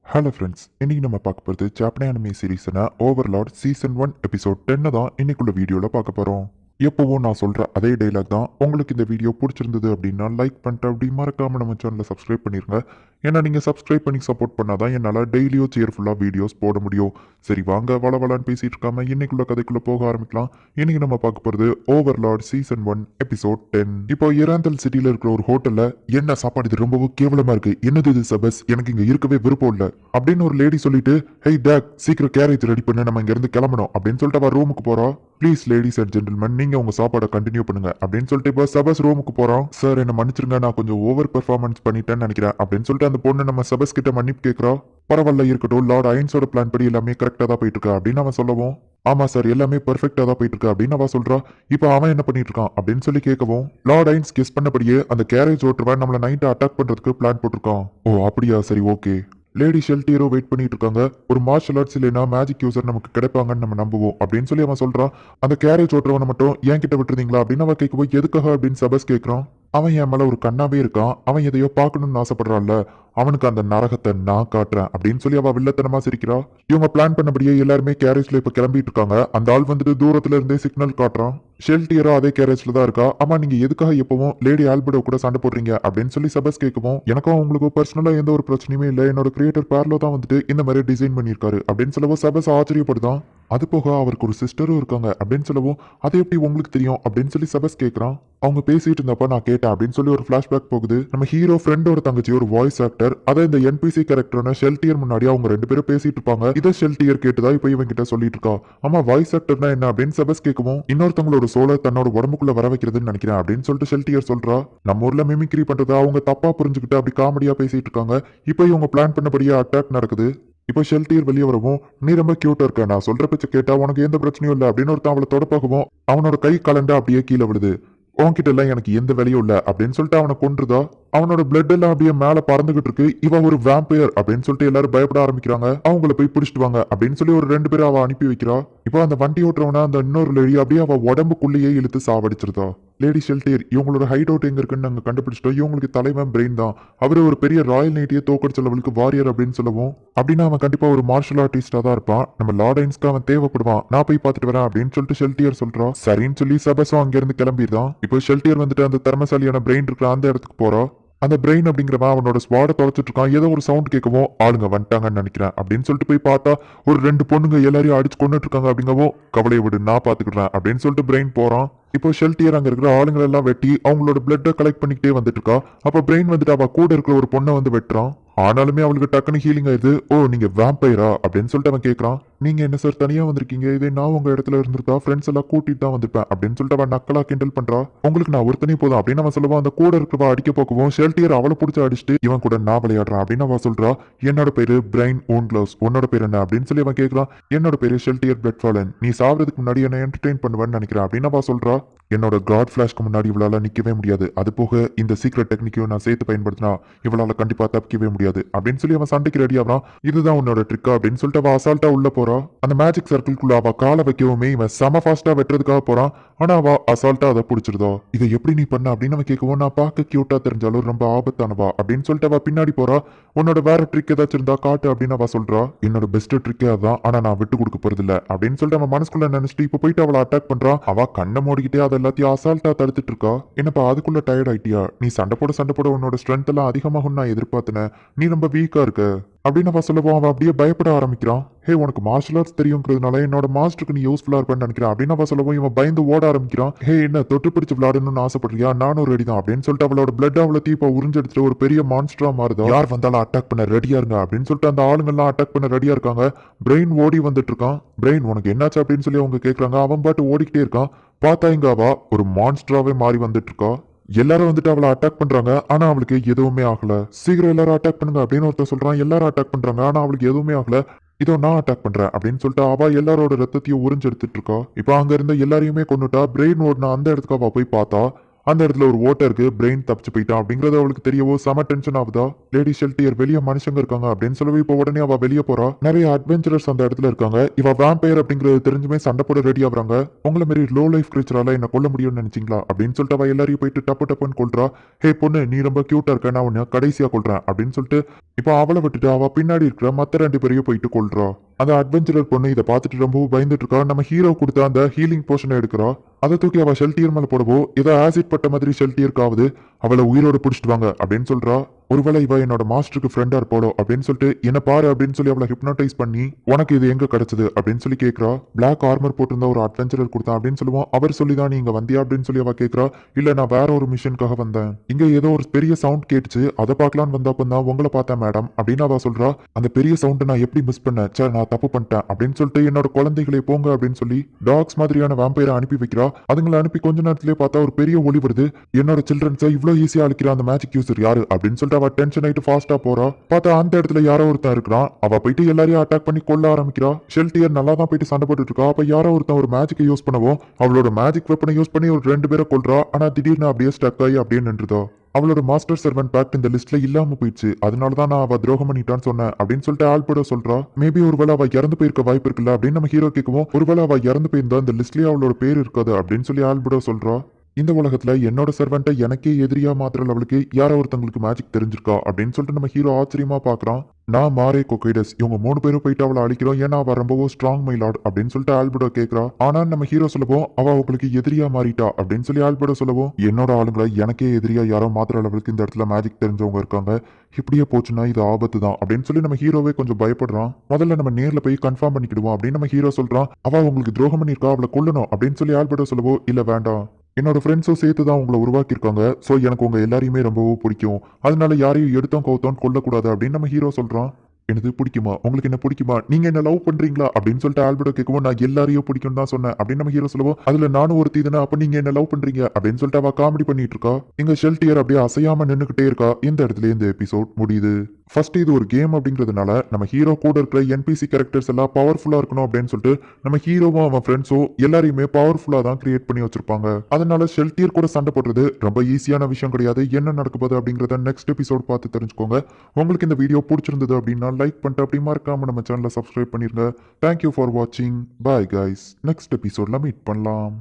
Hello friends, இன்னைக்கு நம்ம பார்க்க போகிறது ஜாப்பனி அனிமே சீரீஸான ஓவர்லார்ட் சீசன் 1 எபிசோட் 10 தான் இன்னைக்குள்ள வீடியோவில் பார்க்க போகிறோம். எப்போவும் நான் சொல்கிற அதே டைலாக் தான். உங்களுக்கு இந்த வீடியோ பிடிச்சிருந்தது அப்படின்னா லைக் பண்ணிட்டு அப்படி மறக்காமல் நம்ம சேனலை சப்ஸ்கிரைப் பண்ணிருங்க. ஏன்னா நீங்கள் சப்ஸ்கிரைப் பண்ணி சப்போர்ட் பண்ணாதான் என்னால் டெய்லியும் சேர்ஃபுல்லாக வீடியோஸ் போட முடியும். சரி வாங்க வளவலான்னு பேசிட்டு இருக்காம இன்னைக்குள்ள கதைக்குள்ளே போக ஆரம்பிக்கலாம். இன்னைக்கு நம்ம பார்க்க போகிறது ஓவர்லார்ட் சீசன் 1 எபிசோட் 10. இப்போ இராந்தல் சிட்டியில் இருக்கிற ஒரு ஹோட்டலில் என்ன சாப்பாடு இது ரொம்பவும் கேவலமாக இருக்கு, என்னது இது சபஸ், எனக்கு இங்கே இருக்கவே விருப்பம் இல்லை அப்படின்னு ஒரு லேடி சொல்லிட்டு, ஹே டேக் சீக்கிரம் கேரேஜ் ரெடி பண்ணு, நம்ம இங்க இருந்து கிளம்பணும் அப்படின்னு சொல்லிட்டு அவ ரூமுக்கு போறோம். ப்ளீஸ் லேடிஸ் அண்ட் ஜென்டில்மேன், நீங்க உங்க சாப்பாடை கண்டினியூ பண்ணுங்க அப்படின்னு சொல்லிட்டு இப்போ சபஸ் ரூமுக்கு போறோம். சார் என்ன மன்னிச்சிருங்க, நான் கொஞ்சம் ஓவர் பெர்ஃபார்மன்ஸ் பண்ணிட்டேன்னு நினைக்கிறேன் அப்படின்னு சொல்லிட்டு அந்த பொண்ணு நம்ம சபஸ் கிட்ட மன்னிப்பு கேட்கிறோம். பரவாயில்ல இருக்கட்டும், லார்ட் அயன்ஸோட பிளான் படி எல்லாமே கரெக்டா தான் போயிட்டு இருக்கு அப்படின்னு அவன் சொல்லவும், ஆமா சார் எல்லாமே பெர்ஃபெக்டா தான் போயிட்டு இருக்கு அப்படின்னு அவ சொல்றா. இப்போ அவன் என்ன பண்ணிட்டு இருக்கான் அப்படின்னு சொல்லி கேட்கவும், லார்ட் அயன்ஸ் கெஸ் பண்ணபடியே அந்த கேரேஜ் ஓட்டுறவன் நம்மள நைட்டு அட்டாக் பண்றதுக்கு பிளான் போட்டிருக்கான். ஓ அப்படியா, சரி ஓகே. லேடி ஷெல்டியரோ வெயிட் பண்ணிட்டு இருக்காங்க. ஒரு மார்ஷல் ஆர்ட்ஸ் இல்லைன்னா மேஜிக் யூசர் நமக்கு கிடைப்பாங்கன்னு நம்ம நம்புவோம் அப்படின்னு சொல்லி அவன் சொல்றான். அந்த கேரேஜ் ஓட்டுறவனை மட்டும் ஏன் கிட்ட விட்டுருந்தீங்களா அப்படின்னு அவன் கேட்கவும், எதுக்காக அப்படின்னு சபஸ் கேட்கறான். அவன் என் மேல ஒரு கண்ணாவே இருக்கான், அவன் எதையோ பார்க்கணும்னு ஆசைப்படுறான்ல, அவனுக்கு அந்த நரகத்தை நான் காட்டுறேன் அப்படின்னு சொல்லி அவ வில்லத்தனமா சிரிக்கிறா. இவங்க பிளான் பண்ணபடியே எல்லாருமே கேரேஜ்ல இப்ப கிளம்பிட்டு இருக்காங்க. அந்த ஆள் வந்துட்டு தூரத்துல இருந்தே சிக்னல் காட்டுறான். ஷெல்டியரோ அதே கேரேஜ்ல தான் இருக்கா. ஆமா நீங்க எதுக்காக எப்பவும் லேடி ஆல்பர்டோ கூட சண்டை போடுறீங்க அப்படின்னு சொல்லி சபஸ் கேட்கவும், எனக்கும் அவங்களுக்கும் பர்சனலா எந்த ஒரு பிரச்சனையுமே இல்லை, என்னோட கிரியேட்டர் பேர்லோ தான் வந்துட்டு இந்த மாதிரி டிசைன் பண்ணியிருக்காரு அப்படின்னு சொல்லவும் சபஸ் ஆச்சரியப்படுதான். அது போக அவருக்கு ஒரு சிஸ்டரும் இருக்காங்க அப்படின்னு சொல்லவும், அது எப்படி உங்களுக்கு தெரியும் அப்படின்னு சொல்லி சபஸ் கேட்கறான். அவங்க பேசிட்டு இருந்தப்ப நான் கேட்டேன் அப்படின்னு சொல்லி ஒரு பிளாஷ்பேக் போகுது. நம்ம ஹீரோ ஃப்ரெண்டோட தங்கச்சி ஒரு வாய்ஸ் ஆக்டர், அதை இந்த என்பிசி கேரக்டரான ஷெல்டியர் முன்னாடி அவங்க ரெண்டு பேரும் பேசிட்டு இருப்பாங்க. இதை ஷெல்டியர் கேட்டுதான் இப்ப இவன் கிட்ட சொல்லிட்டு இருக்கா. ஆமா வாய்ஸ் ஆக்டர்னா என்ன அப்படின்னு சபஸ் கேட்கவும், இன்னொருத்தவங்களோட சோலை தன்னோட உடம்புக்குள்ள வர வைக்கிறதுன்னு நினைக்கிறேன் அப்படின்னு சொல்லிட்டு ஷெல்டியர் சொல்றா. நம்ம ஊர்ல மிமிக்ரி பண்றதா அவங்க தப்பா புரிஞ்சுக்கிட்டு அப்படி காமெடியா பேசிட்டு இருக்காங்க. இப்போ இவங்க பிளான் பண்ணபடியே அட்டாக் நடக்குது. இப்போ ஷெல்டியர் வெளியே வரவும், நீ ரொம்ப கியூட்டா இருக்க, நான் சொல்ற பேச்ச கேட்டா உனக்கு எந்த பிரச்சனையும் இல்லை அப்படின்னு ஒருத்தன் அவளை தொடப்பாகவும், அவனோட கை கலண்டா அப்படியே கீழே விழுது. உன்கிட்ட எல்லாம் எனக்கு எந்த வேலையும் இல்லை அப்படின்னு சொல்லிட்டு அவனை கொன்றுதா. அவனோட பிளட் எல்லாம் அப்படியே மேல பறந்துகிட்டு இருக்கு. இவன் ஒரு வேம்பயர் அப்படின்னு சொல்லிட்டு எல்லாரும் பயப்பட ஆரம்பிக்கிறாங்க. அவங்கள போய் பிடிச்சிட்டு வாங்க அப்படின்னு சொல்லி ஒரு ரெண்டு பேரும் அவ அனுப்பி வைக்கிறா. இப்போ அந்த வண்டி ஓட்டுறவனா அந்த இன்னொரு லேடி அப்படியே அவ உடம்புக்குள்ளேயே இழுத்து சாவடிச்சிருதா. லேடி ஷெல்டியர், இவங்களோட ஹைட் அவுட் எங்க இருக்குன்னு நாங்க கண்டுபிடிச்சிட்டோம், இவங்களுக்கு தலைவன் பிரெயின் தான், அவரு ஒரு பெரிய ராயல் நைட்டியை தோக்கடிச்ச லெவலுக்கு வாரியர் அப்படின்னு சொல்லவும், அப்படின்னா அவன் கண்டிப்பா ஒரு மார்ஷல் ஆர்டிஸ்டா தான் இருப்பான், நம்ம லார்டைன்ஸ்க்கு அவன் தேவைப்படுவான், நான் போய் பார்த்துட்டு வரேன் அப்படின்னு சொல்லிட்டு ஷெல்டியர் சொல்றான். சரின்னு சொல்லி சபஸும் அங்கிருந்து கிளம்பிடுதான். இப்போ ஷெல்டியர் வந்துட்டு அந்த திறமசாலியான பிரெயின் இருக்கிற அந்த இடத்துக்கு போறா. அந்த பிரெயின் அப்படிங்கிறவன் அவனோட ஸ்வாட தொலைச்சிட்டு இருக்கான். ஏதோ ஒரு சவுண்ட் கேட்கவும், ஆளுங்க வந்துட்டாங்கன்னு நினைக்கிறேன் அப்படின்னு சொல்லிட்டு போய் பார்த்தா ஒரு ரெண்டு பொண்ணுங்க எல்லாரையும் அடிச்சு கொண்டுட்டு இருக்காங்க. அப்படிங்கவும், கவலையை விடு நான் பாத்துக்கிறேன் அப்படின்னு சொல்லிட்டு பிரெயின் போறான். இப்போ ஷெல்டியர் அங்க இருக்கிற ஆளுங்களை எல்லாம் வெட்டி அவங்களோட பிளட்டை கலெக்ட் பண்ணிக்கிட்டே வந்துட்டு இருக்கா. அப்ப பிரெயின் வந்துட்டு அவ கூட இருக்கிற ஒரு பொண்ணை வந்து வெட்டுறான். ஆனாலுமே அவளுக்கு டக்குனு ஹீலிங் ஆயிடுது. ஓ நீங்க வேம்பயரா அப்படின்னு சொல்லிட்டு அவன் கேட்கறான். நீங்க என்ன சார் தனியா வந்திருக்கீங்க, இதே நான் உங்க இடத்துல இருந்திருக்கா ஃப்ரெண்ட்ஸ் எல்லாம் கூட்டிட்டு தான் வந்திருப்பேன் அப்படின்னு சொல்லிட்டு அவன் நக்கலா கிண்டல் பண்றா. உங்களுக்கு நான் ஒருத்தனையும் போதும் அப்படின்னு அவன் சொல்லுவான். அந்த கூட இருக்கிறவா அடிக்க போக்கவும் ஷெல்டியர் அவளை பிடிச்சி அடிச்சுட்டு இவன் கூட நான் விளையாடுறான் அப்படின்னு அவன் சொல்றா. என்னோட பேரு பிரைன் ஓன் கிளவுஸ், உன்னோட பேர் என்ன அப்படின்னு சொல்லி அவன் கேட்கறான். என்னோட பேரு ஷெல்டியர் பிளட் ஃபாலன், நீ சாவறதுக்கு முன்னாடி என்ன என்டர்டெயின் பண்ணுவேன்னு நினைக்கிறேன் அப்படின்னு அவன் சொல்றா. என்னோட காட் ஃபிளாஷ்க்கு முன்னாடி இவளால நிக்கவே முடியாது, அது போக இந்த சீக்ரெட் டெக்னிக்கையும் நான் சேர்த்து பயன்படுத்தினா இவளால கண்டிப்பா தப்பிக்கவே முடியாது அப்படின்னு சொல்லி அவன் சண்டைக்கு ரெடி ஆகிறான். இதுதான் உன்னோட ட்ரிக்கா அப்படின்னு சொல்லிட்டு அவ அசால்ட்டா உள்ள போறா. அந்த மேஜிக் சர்க்கிள்குள்ள அவ காலை வைக்கவுமே இவன் செம ஃபாஸ்டா வெட்டுறதுக்காக போறான். ஆனா அவ அசால்ட்டா அதை பிடிச்சிருதா. இதை எப்படி நீ பண்ண அப்படின்னு அவன் கேட்கவும், நான் பார்க்க கியூட்டா தெரிஞ்சாலும் ரொம்ப ஆபத்தானவா அப்படின்னு சொல்லிட்டு அவ பின்னாடி போறா. உன்னோட வேற ட்ரிக் ஏதாச்சும் இருந்தா காட்டு அப்படின்னு அவ சொல்றா. என்னோட பெஸ்ட் ட்ரிக்கே அதான், ஆனா நான் விட்டு கொடுக்க போறது இல்ல அப்படின்னு சொல்லிட்டு அவன் மனசுக்குள்ள நினைச்சிட்டு இப்ப போயிட்டு அவளை அட்டாக் பண்றான். அவ கண்ணை மூடிக்கிட்டே அதை எல்லாத்தையும் அசால்ட்டா தடுத்துட்டு இருக்கா. என்னப்பா அதுக்குள்ள டயர்ட் ஆயிட்டியா, நீ சண்டை போட உன்னோட ஸ்ட்ரென்த் எல்லாம் அதிகமாகும் நான் எதிர்பார்த்தேன், நீ ரொம்ப வீக்கா இருக்க அப்படின்னு அவன் சொல்லவும் அவன் அப்படியே பயப்பட ஆரம்பிக்கிறான். ஹே உனக்கு மார்ஷல் ஆர்ட்ஸ் தெரியுங்கிறதுனால என்னோட மாஸ்டருக்கு நீ யூஸ்ஃபுல்லா இருப்பேன்னு நினைக்கிறேன் அப்படின்னு அவன் சொல்லவும் இவன் பயந்து ஓட ஆரம்பிக்கிறான். ஹே என்ன தொட்டு பிடிச்சு விளையாடணும்னு ஆசைப்படுறியா, நானும் ரெடி தான் அப்படின்னு சொல்லிட்டு அவளோட பிளட் அவளை தீப்பா உறிஞ்செடுத்துட்டு ஒரு பெரிய மான்ஸ்டரா மாறுதா. யார் வந்தாலும் அட்டாக் பண்ண ரெடியா இருங்க அப்படின்னு சொல்லிட்டு அந்த ஆளுங்கெல்லாம் அட்டாக் பண்ண ரெடியா இருக்காங்க. பிரெயின் ஓடி வந்துட்டு இருக்கான். பிரெயின் உனக்கு என்னாச்சு அப்படின்னு சொல்லி அவங்க கேட்கறாங்க. அவன் பாட்டு ஓடிக்கிட்டே இருக்கான். பார்த்தா இங்க அவ ஒரு மான்ஸ்டராவே மாறி வந்துட்டு இருக்கா. எல்லாரும் வந்துட்டு அவளை அட்டாக் பண்றாங்க. ஆனா அவளுக்கு எதுவுமே ஆகல. சீக்கிரம் எல்லாரும் அட்டாக் பண்ணுங்க அப்படின்னு ஒருத்தர் சொல்றான். எல்லாரும் அட்டாக் பண்றாங்க. ஆனா அவளுக்கு எதுவுமே ஆகல. இதோ நான் அட்டாக் பண்றேன் அப்படின்னு சொல்லிட்டு அவ எல்லாரோட ரத்தத்தையும் உறிஞ்சு எடுத்துட்டு இருக்கா. இப்போ அங்க இருந்த எல்லாரையுமே கொண்டுட்டா. பிரெயின் ஓடுனா அந்த இடத்துக்கு அவ போய் பார்த்தா அந்த இடத்துல ஒரு ஓட்டை இருக்கு, பிரெயின் தப்பிச்சு போயிட்டான் அப்படிங்கறது அவளுக்கு தெரியவோ செம டென்ஷன் ஆகுதா. லேடி ஷெல்டியர் வெளியே மனுஷங்க இருக்காங்க அப்படின்னு சொல்லவே இப்போ உடனே அவ வெளியே போறா. நிறைய அட்வென்ச்சரர்ஸ் அந்த இடத்துல இருக்காங்க. இவ வேம்பயர் அப்படிங்கிறது தெரிஞ்சுமே சண்டை போட ரெடி ஆகுறாங்க. உங்களை மாரி லோ லைஃப் கிரீச்சரால என்ன கொல்ல முடியும்னு நினைச்சீங்களா அப்படின்னு சொல்லிட்டு அவ எல்லாரையும் போயிட்டு டப்பு டப்புன்னு கொல்றா. ஹே பொண்ணு, நீ ரொம்ப கியூட்டா இருக்க, நான் உன்னை கடைசியா கொல்றேன் அப்படின்னு சொல்லிட்டு இப்போ அவளை விட்டுட்டு அவ பின்னாடி இருக்கிற மத்த 2 பேரையும் போயிட்டு கொல்றா. அந்த அட்வென்ச்சரர் பொண்ணு இதை பார்த்துட்டு ரொம்ப பயந்துட்டு இருக்கா. நம்ம ஹீரோ கொடுத்த அந்த ஹீலிங் போர்ஷனை எடுக்கிறா. அதை தூக்கி அவ ஷெல்டியர் மேல போடவோ ஏதோ ஆசிட் பட்ட மாதிரி ஷெல்டியருக்காவது அவளை உயிரோட பிடிச்சிட்டு வாங்க அப்படின்னு சொல்றா. ஒருவேளை இவ என்னோட மாஸ்டருக்கு ஃப்ரெண்டா இருப்பாளோ அப்படின்னு சொல்லிட்டு என்ன பாரு அப்படின்னு சொல்லி அவளை ஹிப்னோடைஸ் பண்ணி உனக்கு இது எங்க கிடைச்சது அப்படின்னு சொல்லி கேட்கறா. பிளாக் ஆர்மர் போட்டிருந்த ஒரு அட்வென்ச்சரர் கொடுத்தா அப்படின்னு சொல்லுவோம். அவர் சொல்லி தான் நீங்க வந்தியா அப்படின்னு சொல்லி அவ கேட்கறா. இல்ல, நான் வேற ஒரு மிஷனுக்காக வந்தேன். இங்க ஏதோ ஒரு பெரிய சவுண்ட் கேட்டுச்சு, அதை பார்க்கலான்னு வந்தப்ப தான் உங்களை பார்த்தேன் மேடம் அப்படின்னு அவ சொல்றா. அந்த பெரிய சவுண்ட் நான் எப்படி மிஸ் பண்ணேன், சே நான் தப்பு பண்ணிட்டேன் அப்படின்னு சொல்லிட்டு என்னோட குழந்தைகளை போங்க அப்படின்னு சொல்லி டாக்ஸ் மாதிரியான வேம்பயரை அனுப்பி வைக்கிறா. அதுங்களை அனுப்பி கொஞ்ச நேரத்திலே பார்த்தா ஒரு பெரிய ஒளி வருது. என்னோட சில்ட்ரன்ஸை இவ்வளவு ஈஸியா அழிக்கிற அந்த மேஜிக் யூசர் யாரு அப்படின்னு சொல்லிட்டு அவ டென்ஷன் ஆயிட்டு ஃபாஸ்டா போறா. பார்த்தா அந்த இடத்துல யாரோ ஒருத்தன் இருக்கிறான். அவ போயிட்டு எல்லாரையும் அட்டாக் பண்ணி கொல்ல ஆரம்பிக்கிறா. ஷெல்டியர் நல்லா தான் போயிட்டு சண்டை போட்டுட்டு இருக்கா. அப்ப யாரோ ஒருத்தன் ஒரு மேஜிக்கை யூஸ் பண்ணவும் அவளோட மேஜிக் வெப்பனை யூஸ் பண்ணி ஒரு 2 பேரை கொல்றா. ஆனா திடீர்னு அப்படியே ஸ்டக் ஆகி அப்படியே நின்றுதா. அவளோட மாஸ்டர் சர்வன்ட் பேக்ட் இந்த லிஸ்ட்ல இல்லாம போயிடுச்சு. அதனாலதான் நான் அவ துரோகம் பண்ணிட்டான்னு சொன்னேன் அப்படின்னு சொல்லிட்டு ஆல்பர்டோ சொல்றா. மேபி ஒருவேளை அவ இறந்து போயிருக்க வாய்ப்பு இருக்குல்ல அப்படின்னு நம்ம ஹீரோ கேட்கவும், ஒருவேளை அவ இறந்து போயிருந்தா இந்த லிஸ்ட்லயே அவளோட பேர் இருக்காது அப்படின்னு சொல்லி ஆல்பர்டோ சொல்றா. இந்த உலகத்துல என்னோட சர்வெண்ட்டை எனக்கே எதிரியா மாத்திர லெவலுக்கு யாரோ ஒருத்தங்களுக்கு மேஜிக் தெரிஞ்சிருக்கா அப்படின்னு சொல்லிட்டு நம்ம ஹீரோ ஆச்சரியமா பாக்குறான். நான் மாரே கொக்கைடஸ் இவங்க 3 பேரும் போயிட்டு அவளை அழிக்கிறோம், ஏன்னா அவ ரொம்பவோ ஸ்ட்ராங் மைலாட் அப்படின்னு சொல்லிட்டு ஆல்பர்டோ கேட்கறா. ஆனா நம்ம ஹீரோ சொல்லவும் அவ அவங்களுக்கு எதிரியா மாறிட்டா அப்படின்னு சொல்லி ஆல்பர்டோ சொல்லவும், என்னோட ஆளுங்களை எனக்கே எதிரியா யாரோ மாத்திர லெவலுக்கு இந்த இடத்துல மேஜிக் தெரிஞ்சவங்க இருக்காங்க, இப்படியே போச்சுன்னா இது ஆபத்து தான் அப்படின்னு சொல்லி நம்ம ஹீரோவே கொஞ்சம் பயப்படுறான். முதல்ல நம்ம நேர்ல போய் கன்ஃபார்ம் பண்ணிக்கிடுவோம் அப்படின்னு நம்ம ஹீரோ சொல்றான். அவ உங்களுக்கு துரோகம் பண்ணிருக்கா, அவளை கொல்லணும் அப்படின்னு சொல்லி ஆல்பர்டோ சொல்லவோ, இல்ல வேண்டாம், என்னோட ஃப்ரெண்ட்ஸும் சேர்த்து தான் உங்களை உருவாக்கியிருக்காங்க. ஸோ எனக்கு உங்க எல்லாரையுமே ரொம்பவோ பிடிக்கும். அதனால யாரையும் எடுத்தோம் கவுத்தோன்னு கொல்லக்கூடாது அப்படின்னு நம்ம ஹீரோ சொல்றான். எனக்கு பிடிக்குமா, உங்களுக்கு என்ன பிடிக்குமா, நீங்க என்ன லவ் பண்றீங்களா அப்படின்னு சொல்லிட்டு ஆல்பர்டோ கேட்கவும், நான் எல்லாரையும் பிடிக்கும் தான் சொன்னேன் அப்படின்னு நம்ம ஹீரோ சொல்லுவோம். அதுல நானும் ஒரு தீதனை, அப்ப நீங்க என்ன லவ் பண்றீங்க அப்படின்னு சொல்லிட்டு அவ காமெடி பண்ணிட்டு இருக்கா. இங்க ஷெல்டியர் அப்படியே அசையாம நின்னுக்கிட்டே இருக்கா. இந்த இடத்துல இந்த எபிசோட் முடியுது. ஃபர்ஸ்ட் இது ஒரு கேம் அப்படிங்கிறதுனால நம்ம ஹீரோ கூட இருக்கிற என்பிசி கேரக்டர்ஸ் எல்லாம் பவர்ஃபுல்லா இருக்கணும் அப்படின்னு சொல்லிட்டு நம்ம ஹீரோவும் அவன் ஃப்ரெண்ட்ஸும் எல்லாரையுமே பவர்ஃபுல்லா தான் கிரியேட் பண்ணி வச்சிருப்பாங்க. அதனால ஷெல்டியர் கூட சண்டை போடுறது ரொம்ப ஈஸியான விஷயம் கிடையாது. என்ன நடக்க போகுது அப்படிங்கிறத நெக்ஸ்ட் எபிசோட் பார்த்து தெரிஞ்சுக்கோங்க. உங்களுக்கு இந்த வீடியோ பிடிச்சிருந்தது அப்படின்னா லைக் பண்ணிட்டு அப்படி மறக்காம நம்ம சேனலை சப்ஸ்கிரைப் பண்ணிருங்க. தேங்க்யூ ஃபார் வாட்சிங். Bye guys. நெக்ஸ்ட் எபிசோட்ல மீட் பண்ணலாம்.